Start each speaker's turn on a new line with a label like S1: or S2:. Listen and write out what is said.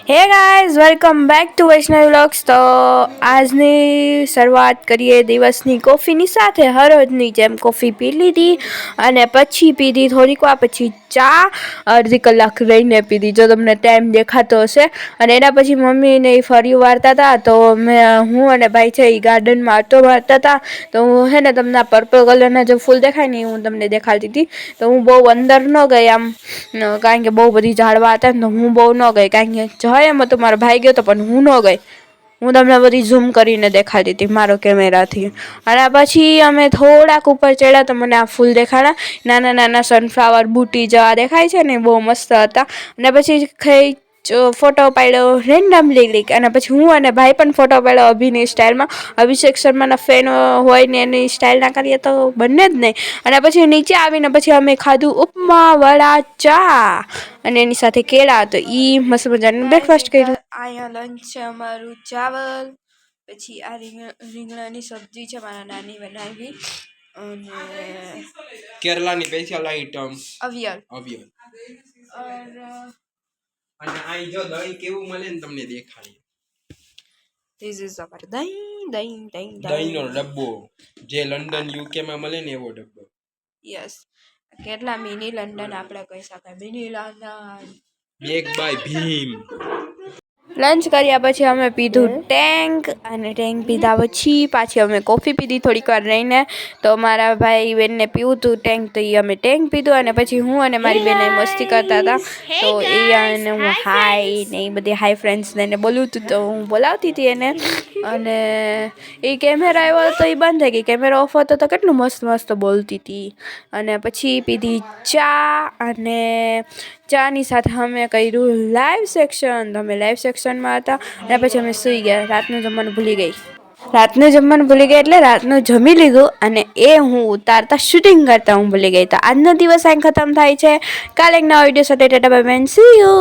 S1: Hey guys welcome back to Vaishnavi vlogs. તો આજની શરૂઆત કરીએ દિવસની કોફીની સાથે। હરોજની જેમ કોફી પી લીધી અને પછી પીધી થોડીક વાર પછી ચા અડધી કલાક રહીને પીધી, જો તમને ટાઈમ દેખાતો હશે। અને એના પછી મમ્મીને ફર્યું વારતા હતા, તો હું અને ભાઈ છે એ ગાર્ડનમાં આટો મારતા હતા। તો હું હે ને તમને પર્પલ કલરના જે ફૂલ દેખાય ને હું તમને દેખાડતી હતી। તો હું બહુ અંદર ન ગઈ આમ, કારણ કે બહુ બધી ઝાડવા હતા ને, તો હું બહુ ન ગઈ, કારણ કે જય એમ તો મારો ભાઈ ગયો તો પણ હું ન ગઈ। હું તમને બધી ઝૂમ કરીને દેખાડી હતી મારો કેમેરાથી। અને પછી અમે થોડાક ઉપર ચડ્યા તો મને આ ફૂલ દેખાડા, નાના નાના સનફ્લાવર બુટી જેવા દેખાય છે ને, બહુ મસ્ત હતા। અને પછી ફોટો પાડ્યો રેન્ડમલી ક્લિક, અને પછી હું અને ભાઈ પણ ફોટો પાડ્યો અભિની સ્ટાઇલમાં। અભિષેક શર્માના ફેન હોય ને એની સ્ટાઇલ ના કરીએ તો બંને જ નહીં। અને પછી નીચે આવીને પછી અમે ખાધું ઉપમા વડા ચા અને એની સાથે કેળા, તો ઈ મસ્ત મજાનું બ્રેકફાસ્ટ કર્યું। અહીંયા લંચ છે અમારું ચાવલ, પછી આ રીંગણાની સબ્જી છે મારા નાની બનાવી, અને
S2: કેરલાની સ્પેશિયલ આઈટમ
S1: અવિયલ।
S2: અને આ જો દહીં કેવું મળે ને તમને દેખાડીએ।
S1: ધીસ ઇઝ અવર
S2: દહીંનો ડબ્બો, જે લંડન યુકે માં મળે ને એવો ડબ્બો।
S1: યસ, કેટલા મિની લંડન આપણે કહી શકાય, મિની લંડન
S2: બેગ બાય ભીમ।
S1: લંચ કર્યા પછી અમે પીધું ટેન્ક, અને ટેન્ક પીધા પછી પાછી અમે કોફી પીધી થોડીક વાર રહીને। તો મારા ભાઈ બહેનને પીવું હતું ટેન્ક, તો એ અમે ટેન્ક પીધું। અને પછી હું અને મારી બેન મસ્તી કરતા હતા, તો એ અને હું હાય ને એ બધી હાય ફ્રેન્ડ્સને એને બોલવું હતું, તો હું બોલાવતી હતી એને। અને એ કેમેરા આવ્યો તો એ બંધ થઈ ગઈ, કેમેરા ઓફ હતો તો કેટલું મસ્ત મસ્ત બોલતી હતી। અને પછી પીધી ચા, અને ચાની સાથે અમે કર્યું લાઈવ સેક્શન, તો અમે લાઈવ સેક્શનમાં હતા। અને પછી અમે સૂઈ ગયા, રાતનું જમવાનું ભૂલી ગઈ। રાતનું જમવાનું ભૂલી ગઈ એટલે રાતનું જમી લીધું, અને એ હું ઉતારતા શૂટિંગ કરતા હું ભૂલી ગઈ। તો આજનો દિવસ અહીં ખતમ થાય છે, કાલે એક નવા વિડીયો સાથે Tata bye bye, C you.